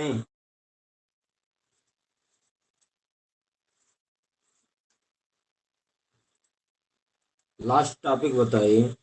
हैं। Last topic बताइए।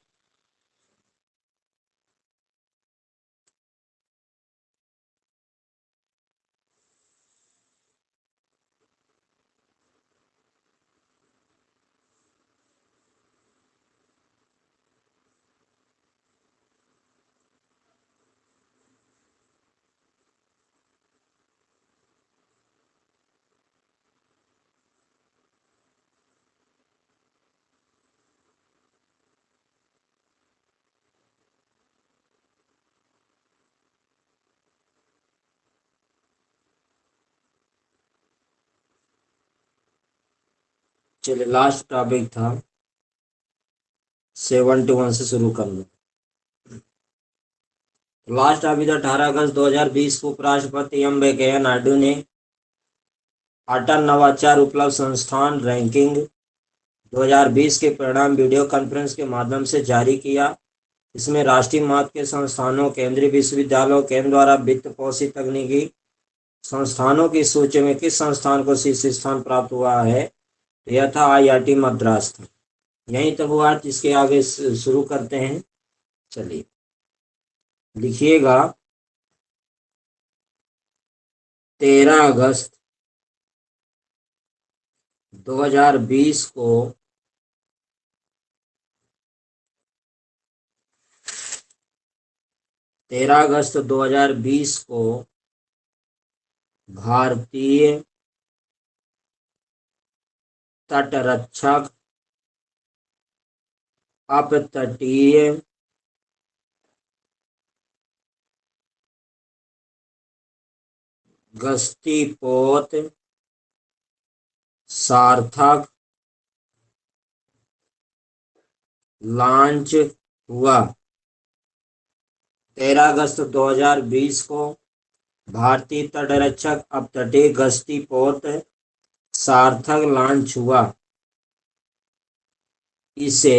चलिए, लास्ट टॉपिक था 71 से शुरू कर लो। लास्ट टॉपिक था 18 अगस्त 2020 को उपराष्ट्रपति एम वेंकैया नायडू ने अटल नवाचार उपलब्ध संस्थान रैंकिंग 2020 के परिणाम वीडियो कॉन्फ्रेंस के माध्यम से जारी किया। इसमें राष्ट्रीय महत्व के संस्थानों, केंद्रीय विश्वविद्यालयों, केंद्र द्वारा वित्त पोषित तकनीकी संस्थानों की सूची में किस संस्थान को शीर्ष स्थान प्राप्त हुआ है? यह था IIT मद्रास था। यहीं तक हुआ। इसके आगे शुरू करते हैं। चलिए लिखिएगा 13 अगस्त 2020 को 13 अगस्त 2020 को भारतीय तटरक्षक अपतटीय गश्ती पोत सार्थक लॉन्च हुआ। 13 अगस्त 2020 को भारतीय तटरक्षक अपतटीय गश्ती पोत सार्थक लॉन्च हुआ। इसे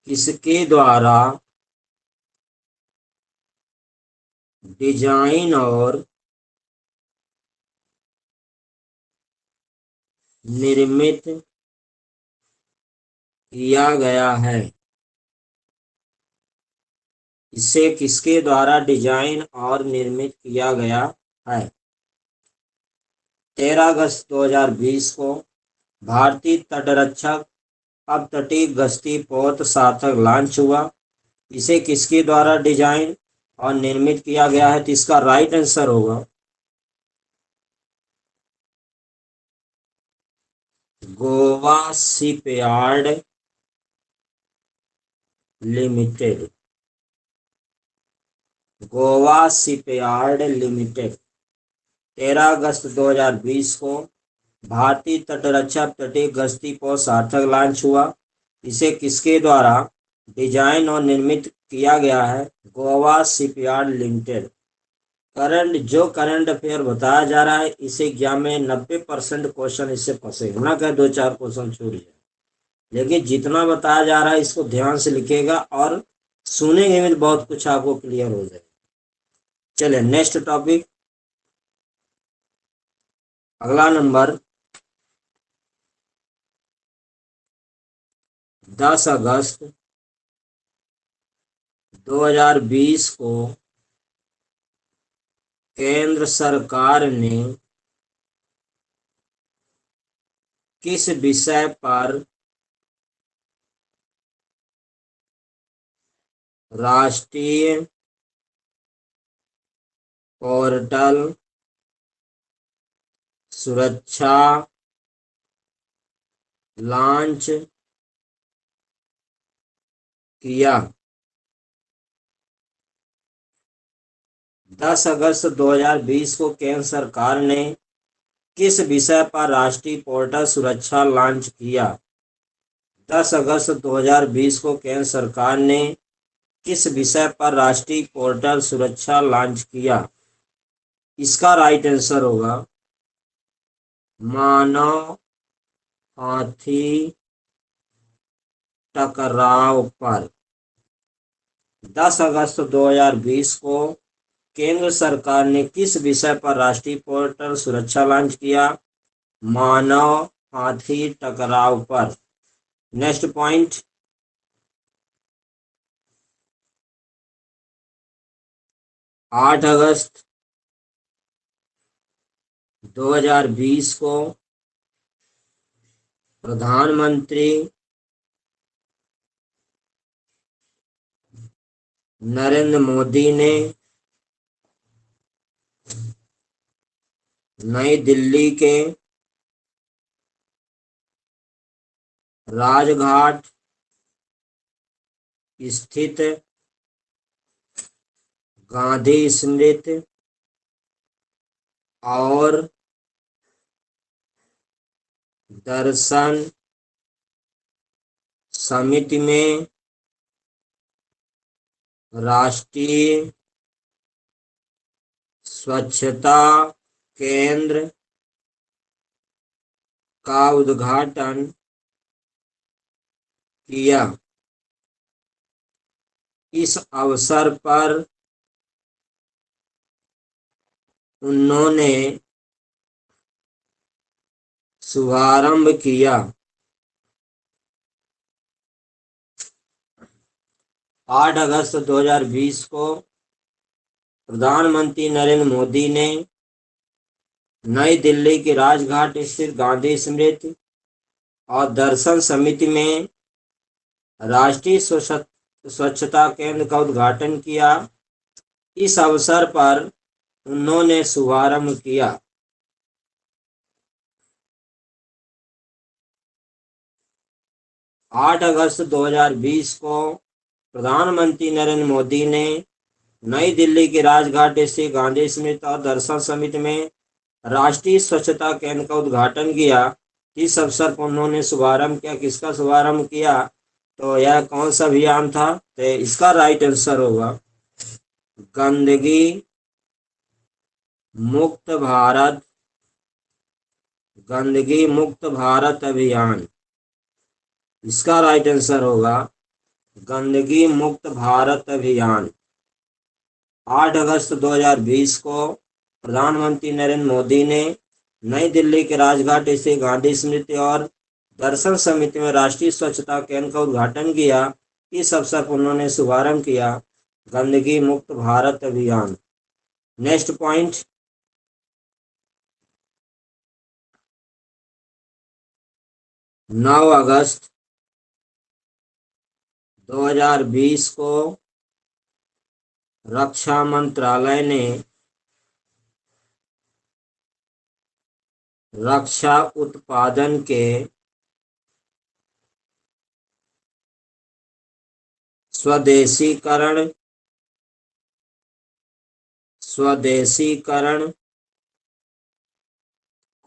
किसके द्वारा डिजाइन और निर्मित किया गया है? इसे किसके द्वारा डिजाइन और निर्मित किया गया है? 13 अगस्त 2020 को भारतीय तटरक्षक अपतटीय गश्ती पोत सार्थक लॉन्च हुआ। इसे किसके द्वारा डिजाइन और निर्मित किया गया है? तो इसका राइट आंसर होगा Goa shipyard limited. Goa shipyard limited 13 अगस्त 2020 को भारतीय तटरक्षक तटीय गश्ती पोत सार्थक लॉन्च हुआ। इसे किसके द्वारा डिजाइन और निर्मित किया गया है? Goa shipyard limited. Current affair बताया जा रहा है, इसे एग्जाम में 90% क्वेश्चन इससे फंसेगा, ना कहे 2-4 क्वेश्चन छूट जाए, लेकिन जितना बताया जा रहा है इसको ध्यान से लिखेगा और सुनेंगे में बहुत कुछ आपको क्लियर हो जाएगा। चलिए नेक्स्ट टॉपिक, अगला नंबर 10 अगस्त 2020 को केंद्र सरकार ने किस विषय पर राष्ट्रीय पोर्टल सुरक्षा लॉन्च किया? 10 अगस्त 2020 को केंद्र सरकार ने किस विषय पर राष्ट्रीय पोर्टल सुरक्षा लॉन्च किया? 10 अगस्त 2020 को केंद्र सरकार ने किस विषय पर राष्ट्रीय पोर्टल सुरक्षा लॉन्च किया? इसका राइट आंसर होगा मानव हाथी टकराव पर। 10 अगस्त 2020 को केंद्र सरकार ने किस विषय पर राष्ट्रीय पोर्टल सुरक्षा लॉन्च किया? मानव हाथी टकराव पर। नेक्स्ट पॉइंट, 8 अगस्त 2020 को प्रधानमंत्री नरेंद्र मोदी ने नई दिल्ली के राजघाट स्थित गांधी स्मृति और दर्शन समिति में राष्ट्रीय स्वच्छता केंद्र का उद्घाटन किया। इस अवसर पर उन्होंने शुभारंभ किया। 8 अगस्त 2020 को प्रधानमंत्री नरेंद्र मोदी ने नई दिल्ली के राजघाट स्थित गांधी स्मृति और दर्शन समिति में राष्ट्रीय स्वच्छता केंद्र का उद्घाटन किया। इस अवसर पर उन्होंने शुभारंभ किया। 8 अगस्त 2020 को प्रधानमंत्री नरेंद्र मोदी ने नई दिल्ली के राजघाट स्थित गांधी स्मृति और दर्शन समिति में राष्ट्रीय स्वच्छता केंद्र का उद्घाटन किया। इस अवसर पर उन्होंने शुभारंभ किया। किसका शुभारंभ किया? तो यह कौन सा अभियान था? तो इसका राइट आंसर होगा गंदगी मुक्त भारत, गंदगी मुक्त भारत अभियान। इसका राइट आंसर होगा गंदगी मुक्त भारत अभियान। 8 अगस्त 2020 को प्रधानमंत्री नरेंद्र मोदी ने नई दिल्ली के राजघाट स्थित गांधी स्मृति और दर्शन समिति में राष्ट्रीय स्वच्छता केंद्र का उद्घाटन किया। इस अवसर पर उन्होंने शुभारंभ किया गंदगी मुक्त भारत अभियान। नेक्स्ट पॉइंट, 9 अगस्त 2020 को रक्षा मंत्रालय ने रक्षा उत्पादन के स्वदेशीकरण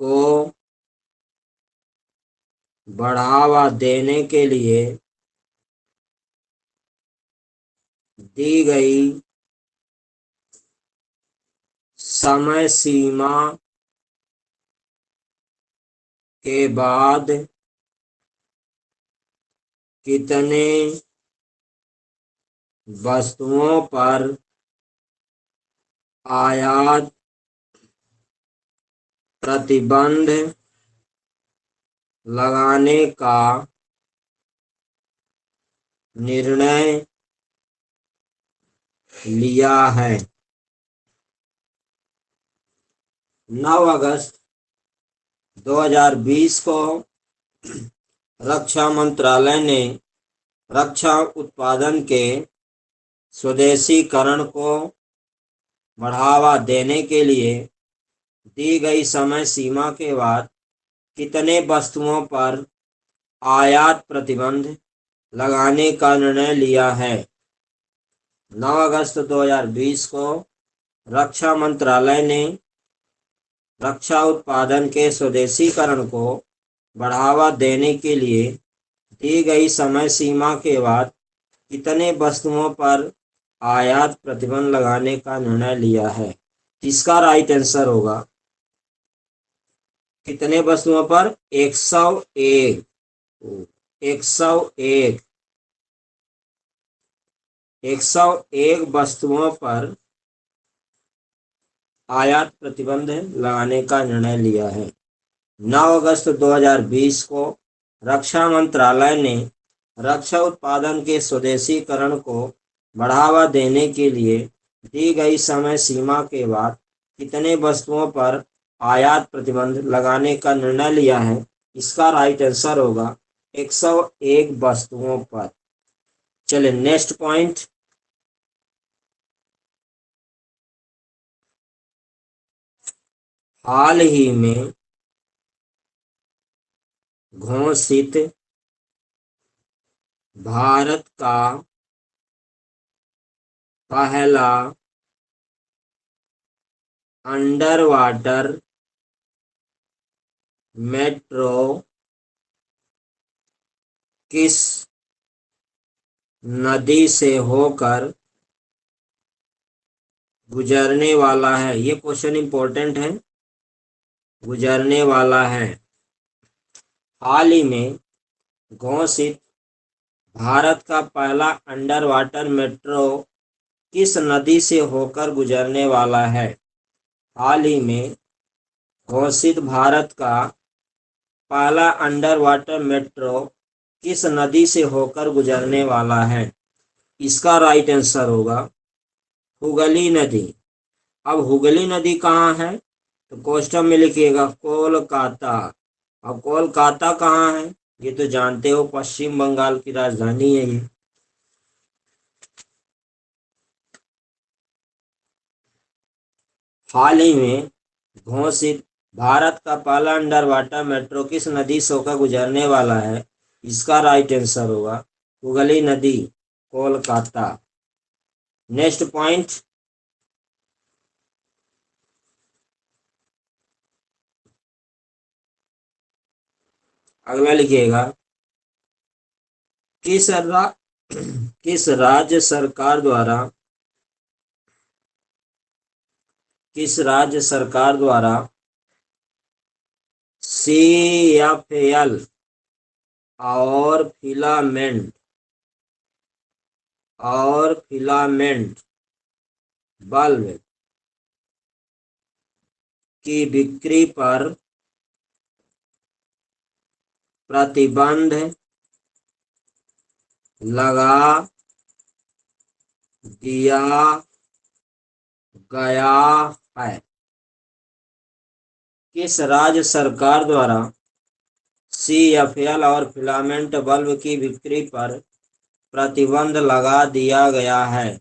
को बढ़ावा देने के लिए दी गई समय सीमा के बाद कितने वस्तुओं पर आयात प्रतिबंध लगाने का निर्णय लिया है? 9 अगस्त 2020 को रक्षा मंत्रालय ने रक्षा उत्पादन के स्वदेशीकरण को बढ़ावा देने के लिए दी गई समय सीमा के बाद कितने वस्तुओं पर आयात प्रतिबंध लगाने का निर्णय लिया है? 9 अगस्त 2020 को रक्षा मंत्रालय ने रक्षा उत्पादन के स्वदेशीकरण को बढ़ावा देने के लिए दी गई समय सीमा के बाद कितने वस्तुओं पर आयात प्रतिबंध लगाने का निर्णय लिया है? इसका राइट आंसर होगा कितने वस्तुओं पर? 101 101 वस्तुओं पर आयात प्रतिबंध लगाने का निर्णय लिया है। 9 अगस्त 2020 को रक्षा मंत्रालय ने रक्षा उत्पादन के स्वदेशीकरण को बढ़ावा देने के लिए दी गई समय सीमा के बाद कितने वस्तुओं पर आयात प्रतिबंध लगाने का निर्णय लिया है? इसका राइट आंसर होगा 101 वस्तुओं पर। चलिए नेक्स्ट पॉइंट। हाल ही में घोषित भारत का पहला अंडर वाटर मेट्रो किस नदी से होकर गुजरने वाला है? ये क्वेश्चन इंपॉर्टेंट है। गुजरने वाला है। हाल ही में घोषित भारत का पहला अंडर वाटर मेट्रो किस नदी से होकर गुजरने वाला है? हाल ही में घोषित भारत का पहला अंडर वाटर मेट्रो किस नदी से होकर गुजरने वाला है? इसका राइट आंसर होगा हुगली नदी। अब हुगली नदी कहाँ है? तो क्वेश्चन में लिखिएगा कोलकाता। अब कोलकाता कहाँ है? ये तो जानते हो पश्चिम बंगाल की राजधानी है ये। हाल ही में घोषित भारत का पहला अंडर वाटर मेट्रो किस नदी से होकर गुजरने वाला है? इसका राइट आंसर होगा हुगली नदी, कोलकाता। Next point. अगला लिखिएगा किस राज्य सरकार द्वारा CFL और फिलामेंट बल्ब की बिक्री पर प्रतिबंध लगा दिया गया है? किस राज्य सरकार द्वारा CFL और फिलामेंट बल्ब की बिक्री पर प्रतिबंध लगा दिया गया है?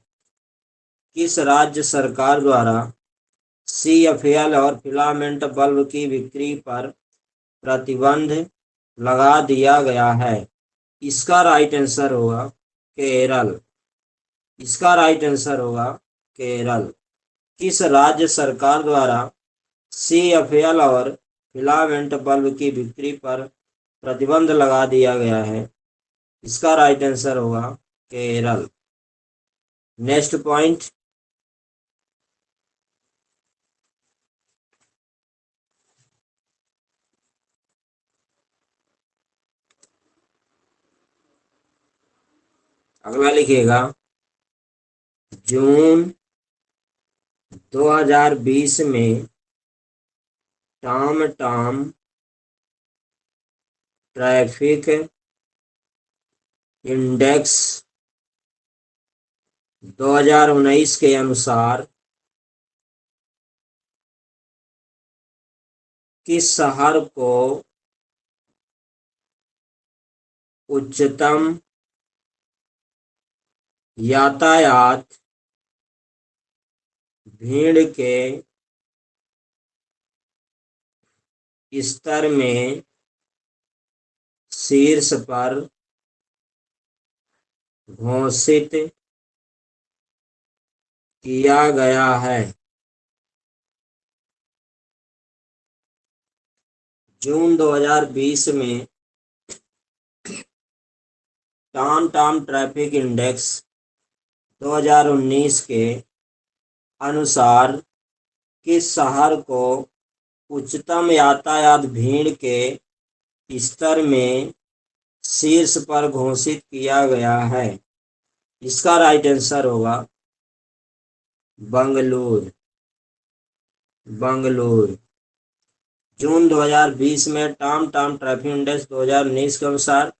किस राज्य सरकार द्वारा CFL और फिलामेंट बल्ब की बिक्री पर प्रतिबंध लगा दिया गया है? इसका राइट आंसर होगा केरल। इसका राइट आंसर होगा केरल। किस राज्य सरकार द्वारा CFL और फिलामेंट बल्ब की बिक्री पर प्रतिबंध लगा दिया गया है? इसका राइट आंसर होगा केरल। Next point. अगला लिखिएगा जून 2020 में टॉम ट्रैफिक इंडेक्स 2019 के अनुसार किस शहर को उच्चतम यातायात भीड़ के स्तर में शीर्ष पर घोषित किया गया है? जून 2020 में टॉम ट्रैफिक इंडेक्स 2019 के अनुसार किस शहर को उच्चतम यातायात भीड़ के स्तर में शीर्ष पर घोषित किया गया है? इसका राइट आंसर होगा बंगलुरु। बंगलुरु। जून 2020 में टॉम टॉम ट्रैफिक इंडेक्स 2019 के अनुसार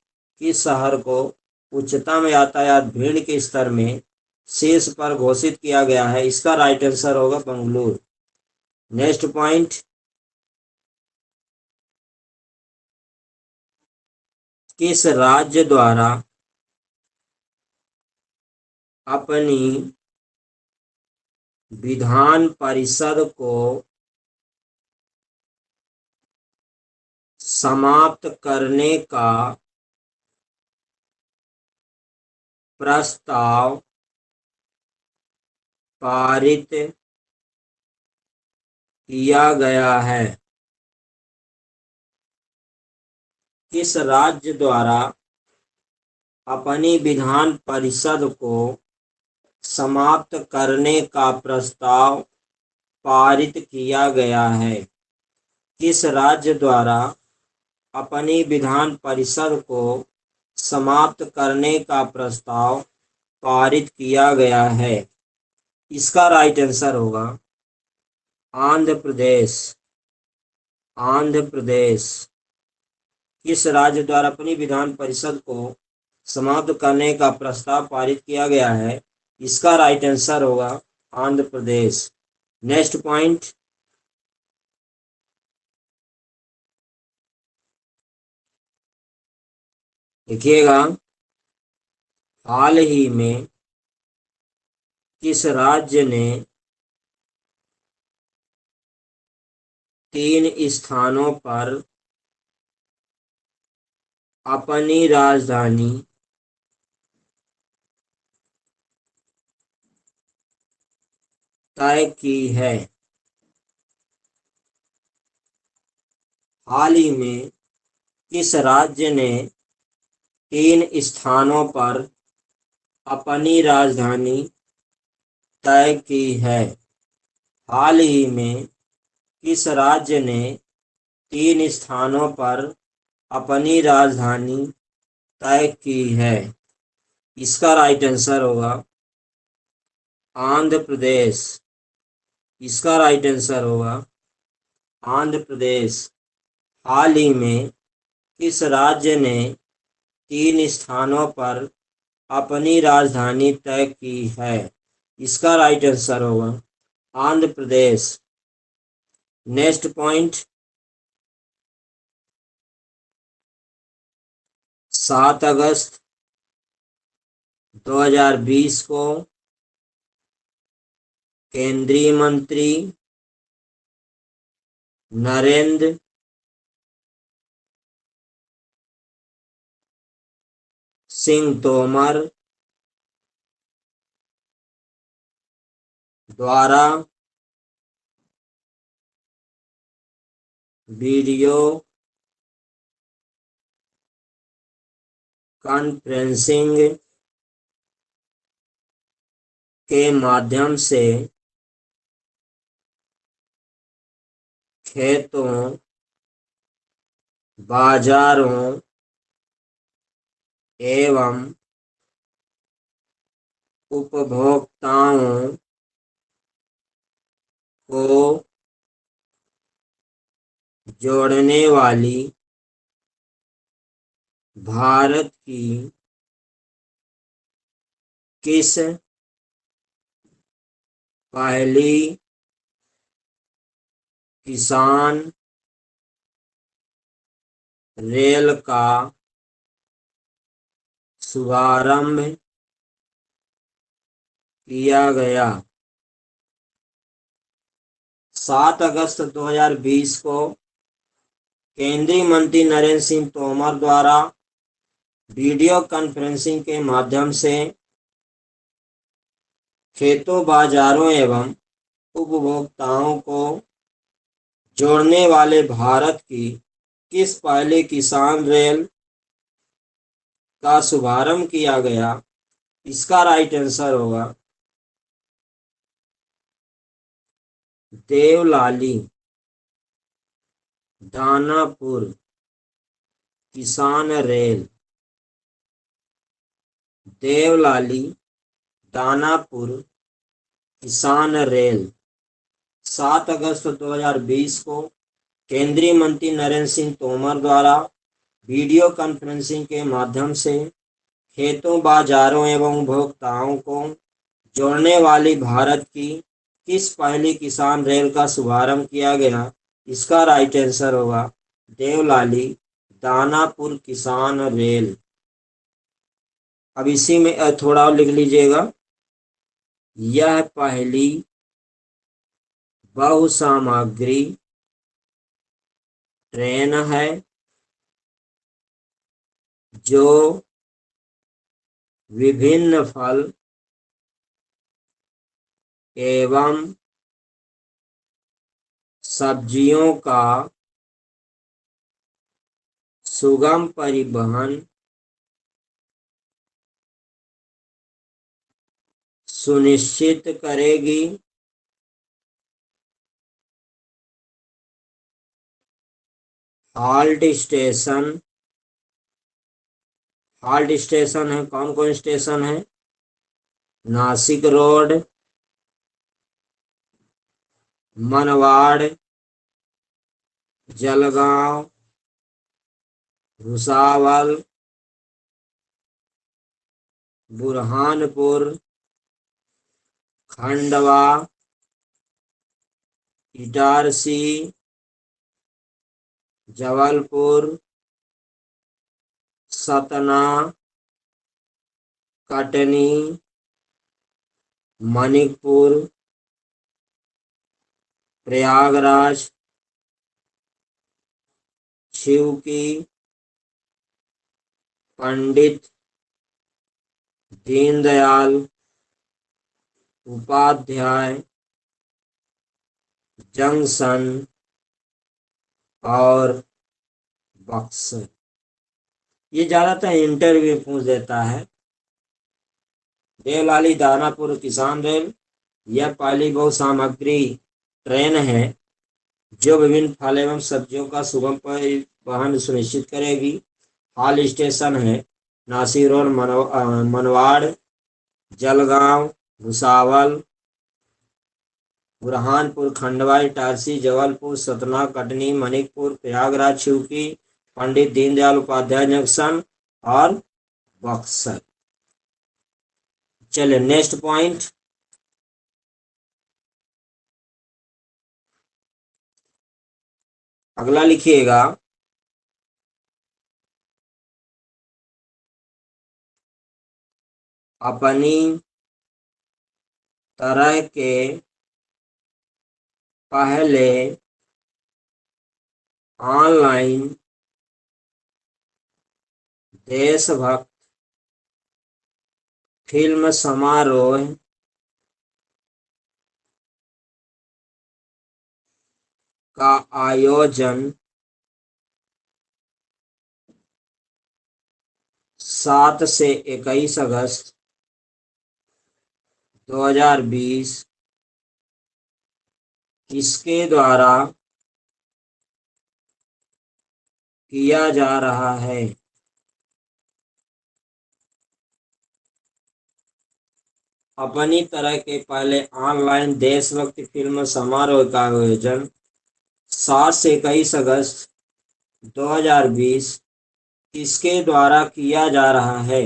किस शहर को उच्चतम यातायात भीड़ के स्तर में शीर्ष पर घोषित किया गया है? इसका राइट आंसर होगा बंगलुरु। नेक्स्ट पॉइंट, किस राज्य द्वारा अपनी विधान परिषद को समाप्त करने का प्रस्ताव पारित किया गया है? किस राज्य द्वारा अपनी विधान परिषद को समाप्त करने का प्रस्ताव पारित किया गया है? किस राज्य द्वारा अपनी विधान परिषद को समाप्त करने का प्रस्ताव पारित किया गया है? इसका राइट आंसर होगा आंध्र प्रदेश। आंध्र प्रदेश। किस राज्य द्वारा अपनी विधान परिषद को समाप्त करने का प्रस्ताव पारित किया गया है? इसका राइट आंसर होगा आंध्र प्रदेश। नेक्स्ट पॉइंट, देखिएगा, हाल ही में किस राज्य ने 3 स्थानों पर अपनी राजधानी तय की है? हाल ही में किस राज्य ने 3 स्थानों पर अपनी राजधानी तय की है? हाल ही में किस राज्य ने 3 स्थानों पर अपनी राजधानी तय की है? इसका राइट आंसर होगा आंध्र प्रदेश। इसका राइट आंसर होगा आंध्र प्रदेश। हाल ही में किस राज्य ने 3 स्थानों पर अपनी राजधानी तय की है? इसका राइट आंसर होगा आंध्र प्रदेश। नेक्स्ट पॉइंट, 7 अगस्त 2020 को केंद्रीय मंत्री नरेंद्र सिंह तोमर द्वारा वीडियो कॉन्फ्रेंसिंग के माध्यम से खेतों, बाजारों एवं उपभोक्ताओं को जोड़ने वाली भारत की किस पहली किसान रेल का शुभारंभ किया गया? 7 अगस्त 2020 को केंद्रीय मंत्री नरेंद्र सिंह तोमर द्वारा वीडियो कॉन्फ्रेंसिंग के माध्यम से खेतों, बाजारों एवं उपभोक्ताओं को जोड़ने वाले भारत की किस पहले किसान रेल का शुभारंभ किया गया? इसका राइट आंसर होगा देवलाली दानापुर किसान रेल। देवलाली दानापुर किसान रेल। 7 अगस्त 2020 को केंद्रीय मंत्री नरेंद्र सिंह तोमर द्वारा वीडियो कॉन्फ्रेंसिंग के माध्यम से खेतों, बाजारों एवं उपभोक्ताओं को जोड़ने वाली भारत की किस पहली किसान रेल का शुभारंभ किया गया? इसका राइट आंसर होगा देवलाली दानापुर किसान रेल। अब इसी में थोड़ा और लिख लीजिएगा, यह पहली बहुसामग्री ट्रेन है जो विभिन्न फल एवं सब्जियों का सुगम परिवहन सुनिश्चित करेगी। हाल्ट स्टेशन है, कौन कौन स्टेशन है? नासिक रोड, मनवाड़, जलगांव, भुसावल, बुरहानपुर, खंडवा, इटारसी, जबलपुर, सतना, कटनी, मणिपुर, प्रयागराज, शिवकी, पंडित दीनदयाल उपाध्याय जंक्शन और बक्सर। ये ज्यादातर इंटरव्यू पूछ देता है। देवलाली दानापुर किसान रेल यह पहली बहुसामग्री ट्रेन है जो विभिन्न फल एवं सब्जियों का सुगम परिवहन सुनिश्चित करेगी। हाल स्टेशन है नासिक रोड, मनवाड़, जलगांव, भुसावल, बुरहानपुर, खंडवा, इटारसी, जबलपुर, सतना, कटनी, मणिपुर, प्रयागराज, शिवकी, पंडित दीनदयाल उपाध्याय जंक्शन और बक्सर। चलिए नेक्स्ट पॉइंट, अगला लिखिएगा, अपनी तरह के पहले ऑनलाइन देशभक्त फिल्म समारोह का आयोजन 7 से 21 अगस्त 2020 किसके द्वारा किया जा रहा है? अपनी तरह के पहले ऑनलाइन देशभक्ति फिल्म समारोह का आयोजन 7 से 21 अगस्त 2020 किसके द्वारा किया जा रहा है?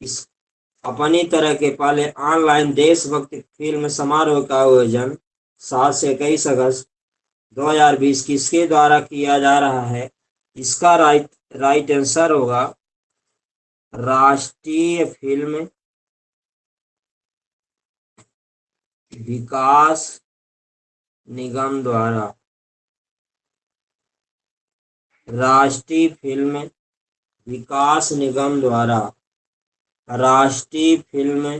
इस अपनी तरह के पहले ऑनलाइन देशभक्ति फिल्म समारोह का आयोजन 7 से 21 अगस्त 2020 किसके द्वारा किया जा रहा है? इसका राइट आंसर होगा राष्ट्रीय फिल्म विकास निगम द्वारा। राष्ट्रीय फिल्म विकास निगम द्वारा। राष्ट्रीय फिल्म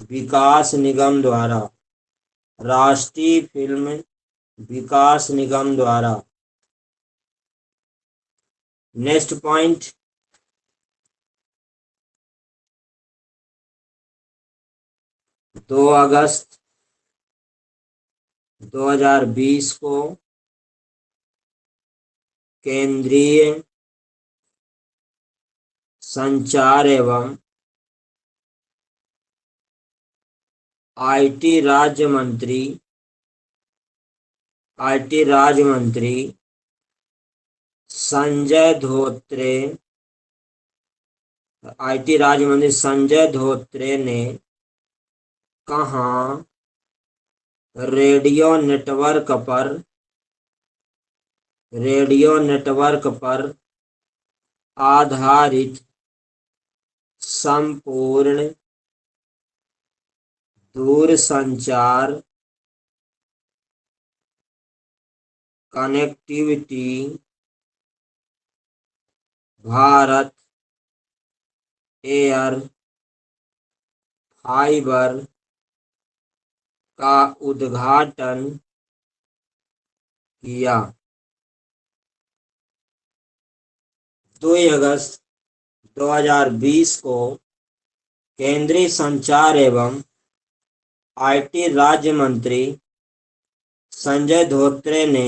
विकास निगम द्वारा। राष्ट्रीय फिल्म विकास निगम द्वारा। नेक्स्ट पॉइंट, दो अगस्त 2020 को केंद्रीय संचार एवं आईटी राज्य मंत्री आईटी राज्य मंत्री संजय धोत्रे आईटी राज्य मंत्री संजय धोत्रे ने कहाँ रेडियो नेटवर्क पर आधारित संपूर्ण दूरसंचार कनेक्टिविटी भारत एयर फाइबर का उद्घाटन किया। 2 अगस्त 2020 को केंद्रीय संचार एवं आईटी राज्य मंत्री संजय धोत्रे ने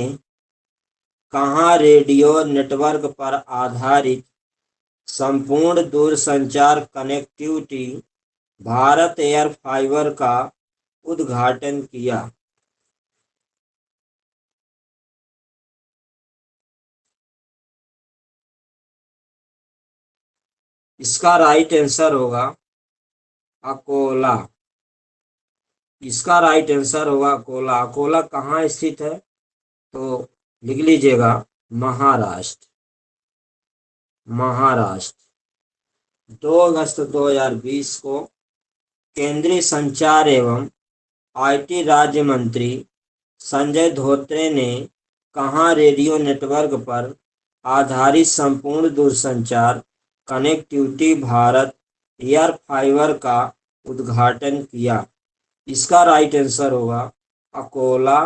कहाँ रेडियो नेटवर्क पर आधारित संपूर्ण दूरसंचार कनेक्टिविटी भारत एयर फाइबर का उद्घाटन किया। इसका राइट आंसर होगा अकोला। इसका राइट आंसर होगा अकोला। अकोला कहाँ स्थित है तो लिख लीजिएगा महाराष्ट्र। 2 अगस्त 2020 को केंद्रीय संचार एवं आईटी राज्य मंत्री संजय धोत्रे ने कहाँ रेडियो नेटवर्क पर आधारित संपूर्ण दूरसंचार कनेक्टिविटी भारत एयर फाइबर का उद्घाटन किया। इसका राइट आंसर होगा अकोला।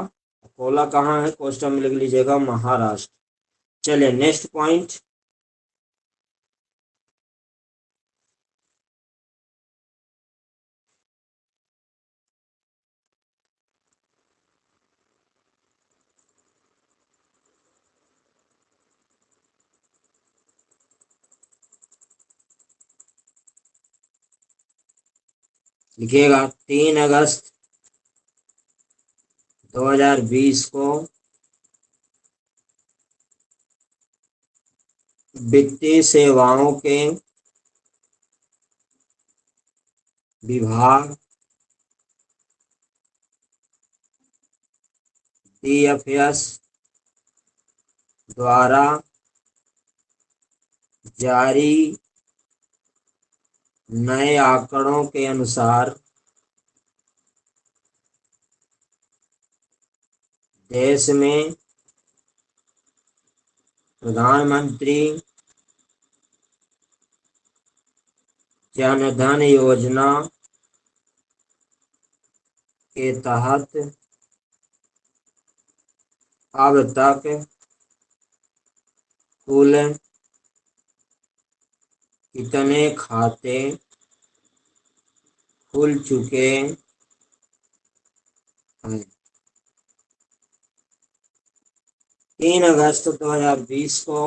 अकोला कहाँ है क्वेश्चन में लिख लीजिएगा महाराष्ट्र। चलिए नेक्स्ट पॉइंट। लिखिएगा 3 अगस्त 2020 को वित्तीय सेवाओं के विभाग DFS द्वारा जारी नए आंकड़ों के अनुसार देश में प्रधानमंत्री जन धन योजना के तहत अब तक कुल कितने खाते खुल चुके हैं। 3 अगस्त 2020 को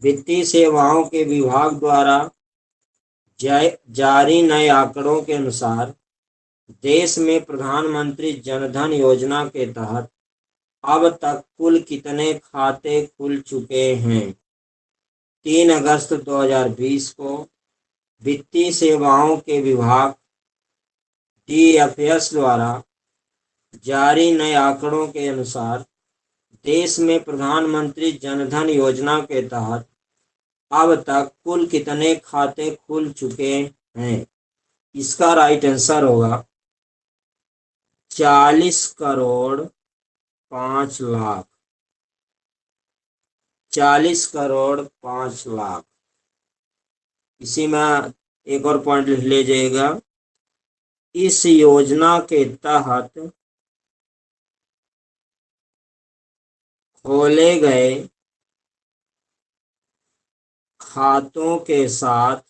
वित्तीय सेवाओं के विभाग द्वारा जारी नए आंकड़ों के अनुसार देश में प्रधानमंत्री जन धन योजना के तहत अब तक कुल कितने खाते खुल चुके हैं। 3 अगस्त 2020 को वित्तीय सेवाओं के विभाग DFS द्वारा जारी नए आंकड़ों के अनुसार देश में प्रधानमंत्री जन धन योजना के तहत अब तक कुल कितने खाते खुल चुके हैं। इसका राइट आंसर होगा 40 करोड़ 5 लाख। 40 करोड़ 5 लाख। इसी में एक और पॉइंट लिख लीजिएगा। इस योजना के तहत खोले गए खातों के साथ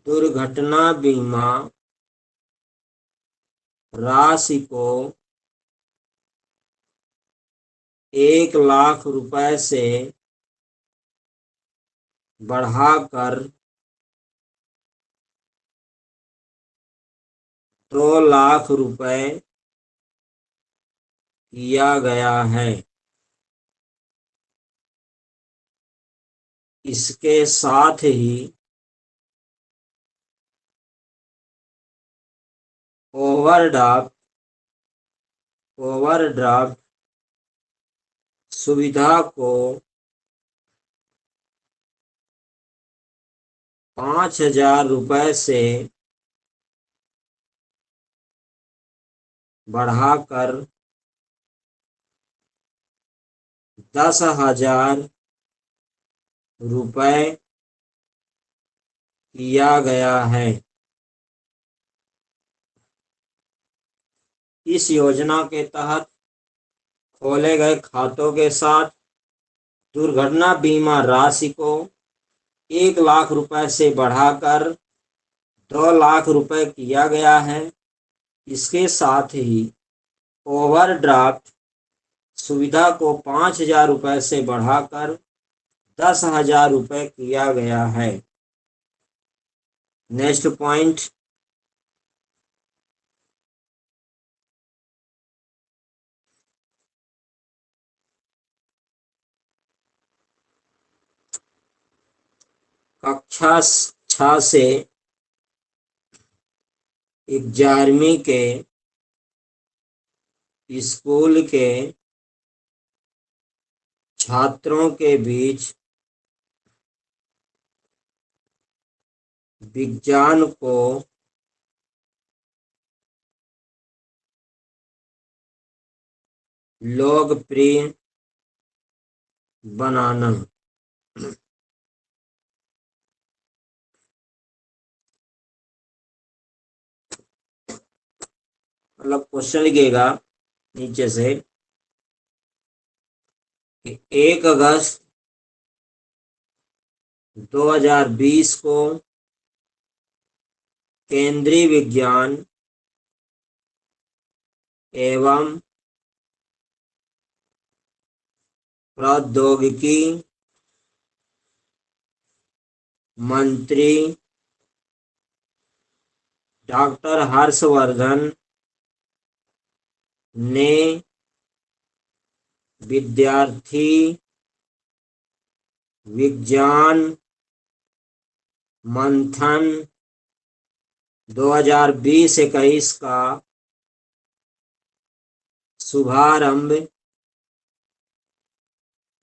दुर्घटना बीमा राशि को 1 लाख रुपए से बढ़ाकर 2 लाख रुपए किया गया है। इसके साथ ही ओवरड्राफ्ट सुविधा को 5,000 रुपए से बढ़ाकर 10,000 रुपए किया गया है। इस योजना के तहत खोले गए खातों के साथ दुर्घटना बीमा राशि को 1 लाख रुपए से बढ़ाकर 2 लाख रुपए किया गया है। इसके साथ ही ओवरड्राफ्ट सुविधा को 5,000 रुपए से बढ़ाकर 10,000 रुपए किया गया है। नेक्स्ट पॉइंट, कक्षा 6 से 11वीं के स्कूल के छात्रों के बीच विज्ञान को लोकप्रिय बनाना। मतलब क्वेश्चन लिखिएगा नीचे से कि 1 अगस्त 2020 को केंद्रीय विज्ञान एवं प्रौद्योगिकी मंत्री डॉक्टर हर्षवर्धन ने विद्यार्थी विज्ञान मंथन 2020-21 का शुभारंभ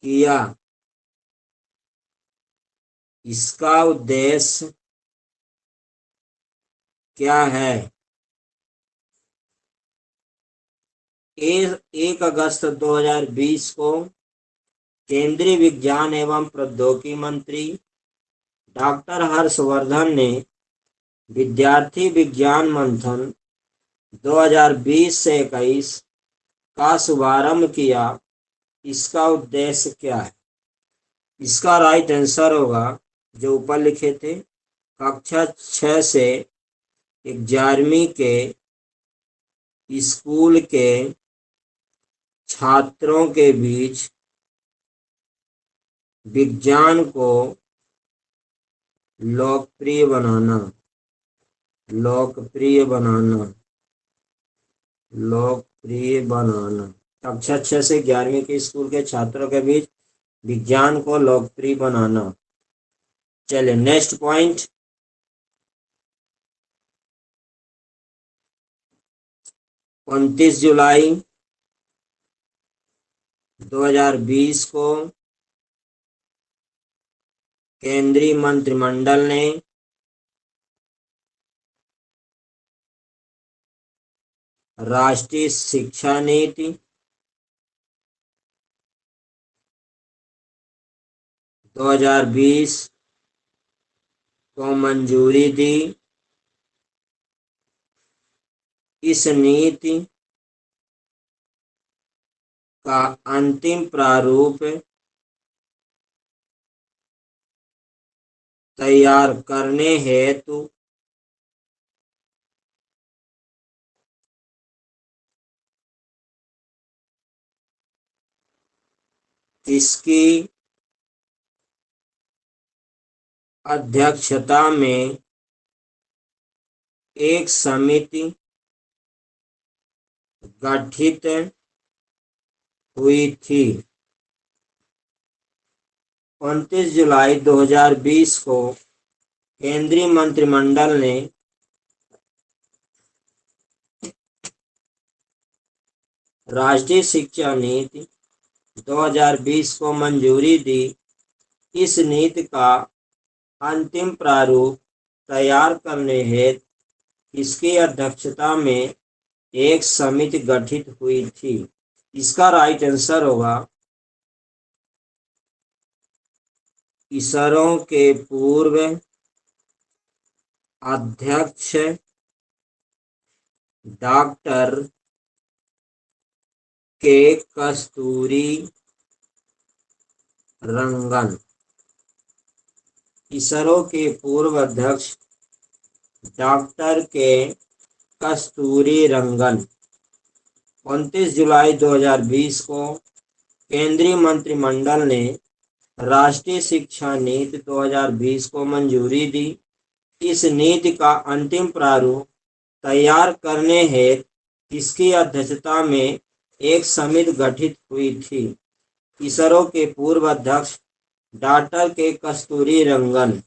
किया। इसका उद्देश्य क्या है? 1 अगस्त 2020 को केंद्रीय विज्ञान एवं प्रौद्योगिकी मंत्री डॉक्टर हर्षवर्धन ने विद्यार्थी विज्ञान मंथन 2020-21 का शुभारंभ किया। इसका उद्देश्य क्या है? इसका राइट आंसर होगा जो ऊपर लिखे थे, कक्षा 6 से 11वीं के स्कूल के छात्रों के बीच विज्ञान को लोकप्रिय बनाना। कक्षा 6 से 11वीं के स्कूल के छात्रों के बीच विज्ञान को लोकप्रिय बनाना। चलिए नेक्स्ट पॉइंट, 29 जुलाई 2020 को केंद्रीय मंत्रिमंडल ने राष्ट्रीय शिक्षा नीति 2020 को मंजूरी दी। इस नीति का अंतिम प्रारूप तैयार करने हेतु किसकी अध्यक्षता में एक समिति गठित हुई थी। 29 जुलाई 2020 को केंद्रीय मंत्रिमंडल ने राष्ट्रीय शिक्षा नीति 2020 को मंजूरी दी। इस नीति का अंतिम प्रारूप तैयार करने हेतु इसकी अध्यक्षता में एक समिति गठित हुई थी। इसका राइट आंसर होगा इसरो के पूर्व अध्यक्ष डॉक्टर के कस्तूरी रंगन। इसरो के पूर्व अध्यक्ष डॉक्टर के कस्तूरी रंगन 29 जुलाई 2020 को केंद्रीय मंत्रिमंडल ने राष्ट्रीय शिक्षा नीति 2020 को मंजूरी दी। इस नीति का अंतिम प्रारूप तैयार करने हेतु इसकी अध्यक्षता में एक समिति गठित हुई थी। इसरो के पूर्व अध्यक्ष डॉक्टर के कस्तूरी रंगन।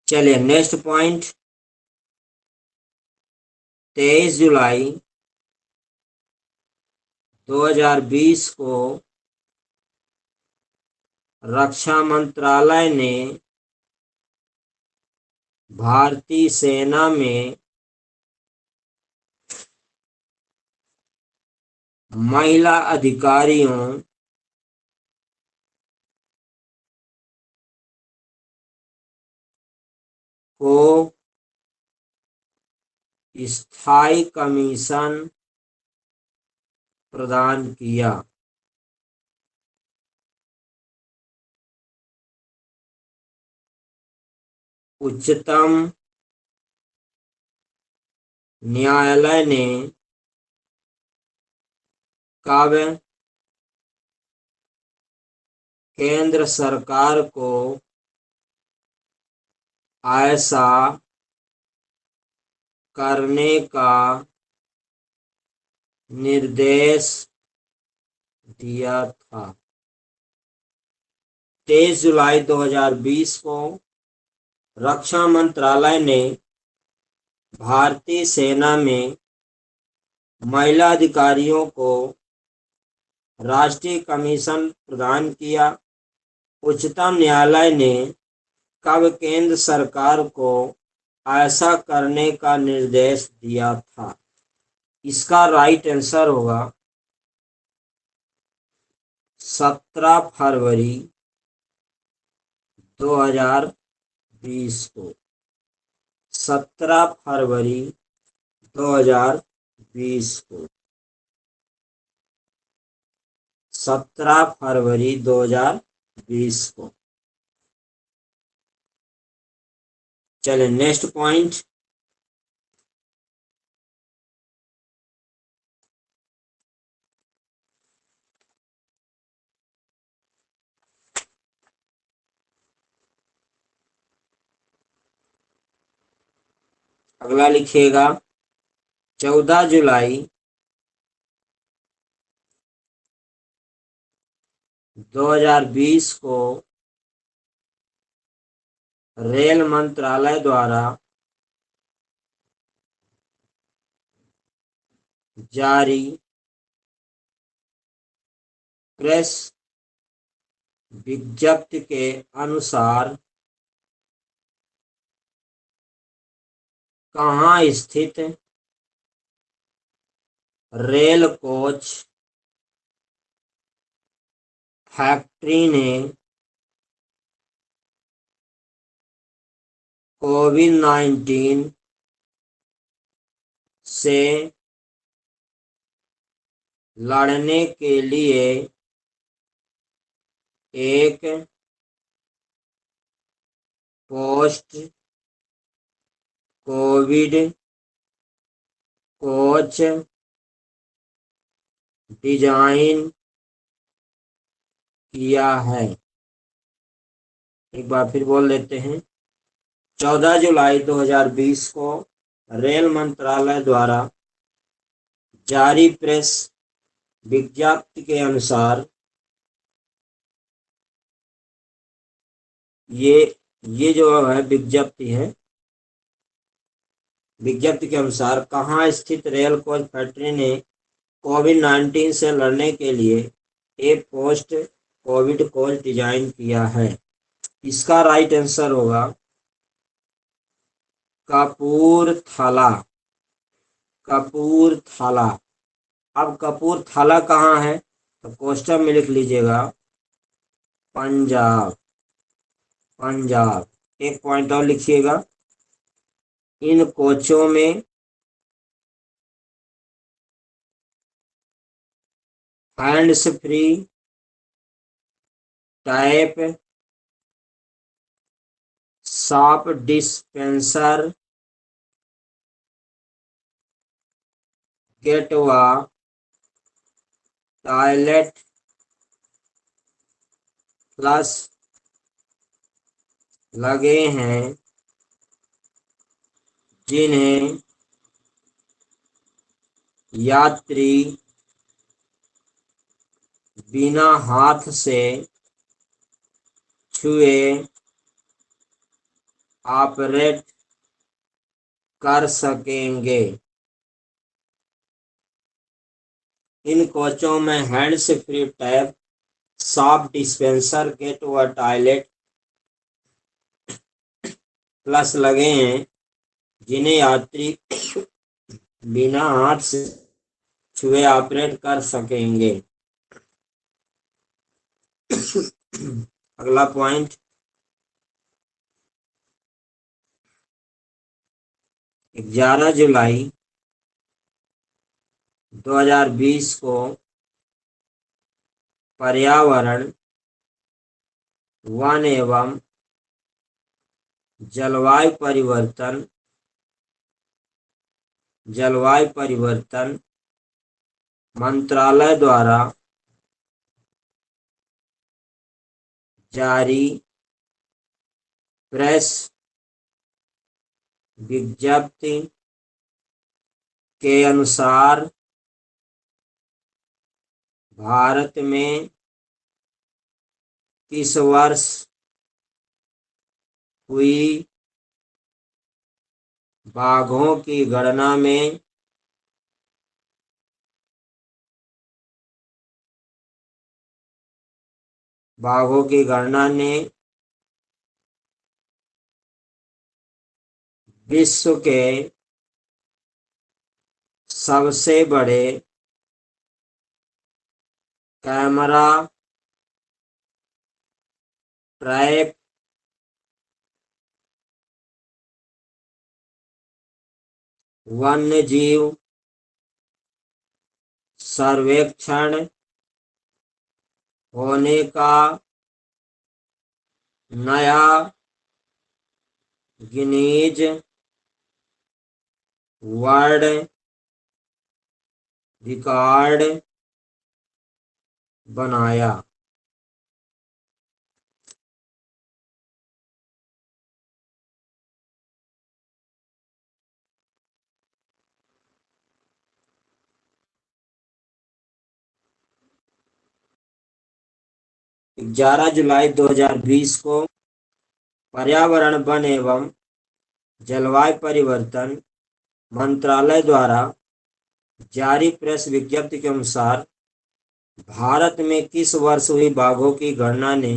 चलिए नेक्स्ट पॉइंट। 23 जुलाई 2020 को रक्षा मंत्रालय ने भारतीय सेना में महिला अधिकारियों को स्थायी कमीशन प्रदान किया। उच्चतम न्यायालय ने कब केंद्र सरकार को ऐसा करने का निर्देश दिया था? 23 जुलाई 2020 को रक्षा मंत्रालय ने भारतीय सेना में महिला अधिकारियों को राष्ट्रीय कमीशन प्रदान किया। उच्चतम न्यायालय ने कब केंद्र सरकार को ऐसा करने का निर्देश दिया था? इसका राइट आंसर होगा 17 फरवरी 2020 को। 17 फरवरी 2020 को। 17 फरवरी 2020 को। चलिए नेक्स्ट पॉइंट। अगला लिखिएगा 14 जुलाई 2020 को रेल मंत्रालय द्वारा जारी प्रेस विज्ञप्ति के अनुसार कहाँ स्थित रेल कोच फैक्ट्री ने कोविड-19 से लड़ने के लिए एक पोस्ट कोविड कोच डिजाइन किया है? एक बार फिर बोल देते हैं। 14 जुलाई 2020 को रेल मंत्रालय द्वारा जारी प्रेस विज्ञप्ति के अनुसार ये जो है विज्ञप्ति के अनुसार कहाँ स्थित रेल कोच फैक्ट्री ने कोविड-19 से लड़ने के लिए एक पोस्ट कोविड कोच डिजाइन किया है। इसका राइट आंसर होगा कपूरथला। कपूरथला। अब कपूरथला कहाँ है तो क्वेश्चन में लिख लीजिएगा पंजाब। पंजाब। एक पॉइंट और लिखिएगा, इन कोचों में hands free tap soap dispenser गेटवा टॉयलेट प्लस लगे हैं जिन्हें यात्री बिना हाथ से छुए ऑपरेट कर सकेंगे। इन कोचों में hands free tap soap dispenser gate व टॉयलेट प्लस लगे हैं जिन्हें यात्री बिना हाथ से छुए ऑपरेट कर सकेंगे। अगला पॉइंट, 11 जुलाई 2020 को पर्यावरण, वन एवं जलवायु परिवर्तन मंत्रालय द्वारा जारी प्रेस विज्ञप्ति के अनुसार भारत में किस वर्ष हुई बाघों की गणना में ने विश्व के सबसे बड़े कैमरा ट्रैप वन्यजीव सर्वेक्षण होने का नया गिनीज वर्ल्ड रिकॉर्ड बनाया। ग्यारह जुलाई 2020 को पर्यावरण, वन एवं जलवायु परिवर्तन मंत्रालय द्वारा जारी प्रेस विज्ञप्ति के अनुसार भारत में किस वर्ष हुई बाघों की गणना ने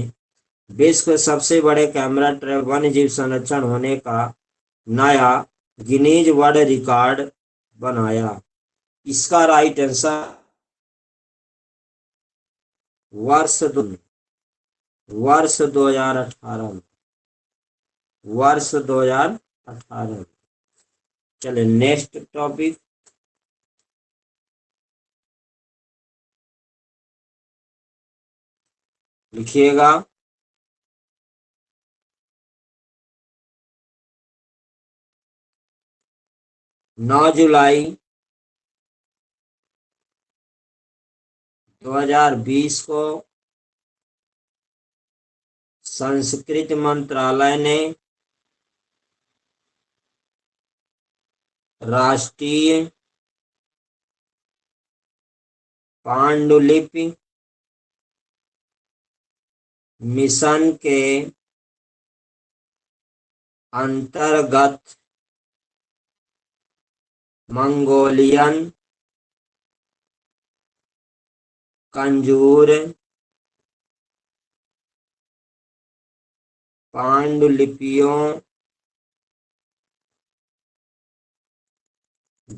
विश्व के सबसे बड़े कैमरा ट्रैप वन्यजीव संरक्षण होने का नया गिनीज वर्ल्ड रिकॉर्ड बनाया। इसका राइट आंसर वर्ष 2018। चले नेक्स्ट टॉपिक, लिखिएगा 9 जुलाई 2020 को संस्कृति मंत्रालय ने राष्ट्रीय पांडुलिपि मिशन के अंतर्गत मंगोलियन कंजूर पांडुलिपियों,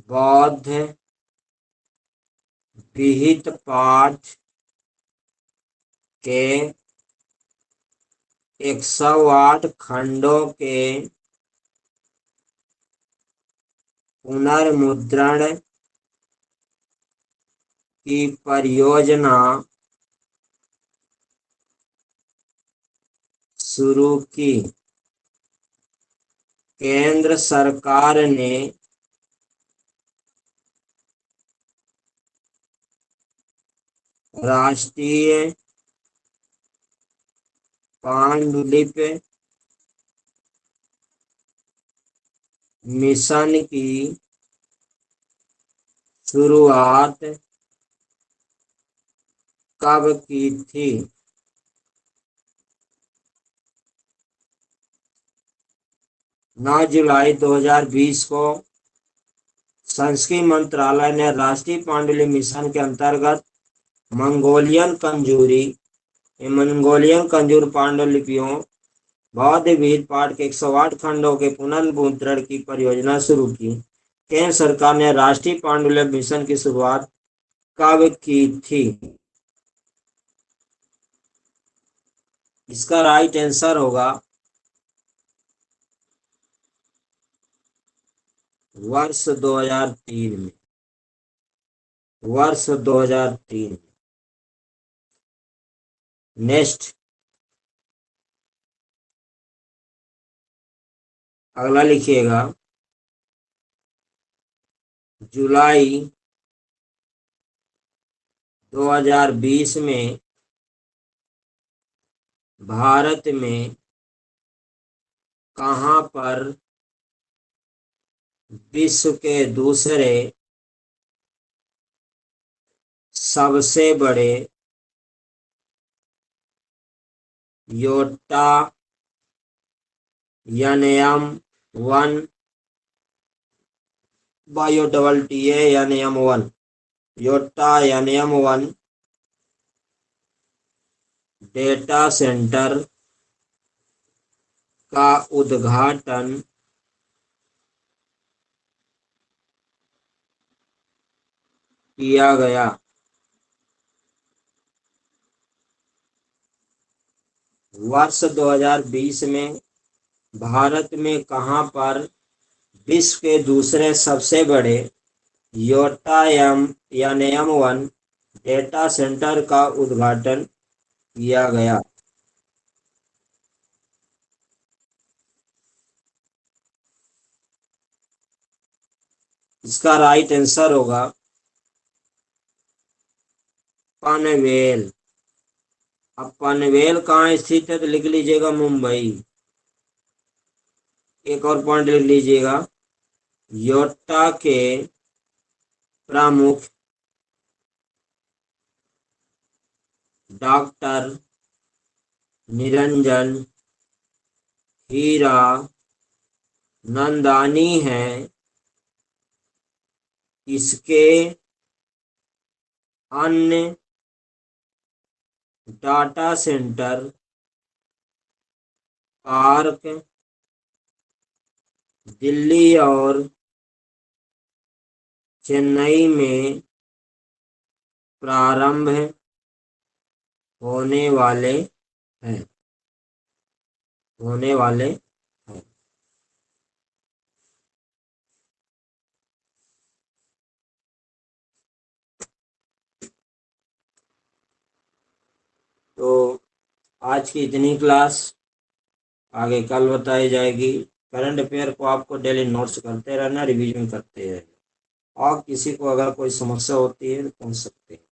बौद्ध विहित पाठ के 108 खंडों के पुनर्मुद्रण की परियोजना शुरू की। केंद्र सरकार ने राष्ट्रीय पांडुलिपि मिशन की शुरुआत कब की थी? 9 जुलाई 2020 को संस्कृति मंत्रालय ने राष्ट्रीय पांडुलिपि मिशन के अंतर्गत मंगोलियन कंजूर पांडुलिपियों, बौद्ध विहित पाठ के 108 खंडों के पुनर्मुद्रण की परियोजना शुरू की। केंद्र सरकार ने राष्ट्रीय पांडुलिपि मिशन की शुरुआत कब की थी? इसका राइट आंसर होगा वर्ष 2003 में। वर्ष 2003। नेक्स्ट, अगला लिखिएगा। जुलाई 2020 में भारत में कहां पर विश्व के दूसरे सबसे बड़े YOTAYANM-1 YOTAYANM-1 YOTAYANM-1 data centre का उद्घाटन किया गया? वर्ष 2020 में भारत में कहां पर विश्व के दूसरे सबसे बड़े YOTAYANM-1 डेटा सेंटर का उद्घाटन किया गया? इसका राइट आंसर होगा पनवेल। अब पनवेल कहाँ स्थित है तो लिख लीजिएगा मुंबई। एक और पॉइंट लिख लीजिएगा, योटा के प्रमुख डॉक्टर निरंजन हीरा नंदानी हैं। इसके अन्य डाटा सेंटर पार्क दिल्ली और चेन्नई में प्रारंभ होने वाले हैं। तो आज की इतनी क्लास, आगे कल बताई जाएगी। करंट अफेयर को आपको डेली नोट्स करते रहना, रिवीजन करते रहना। और किसी को अगर कोई समस्या होती है तो पूछ सकते हैं।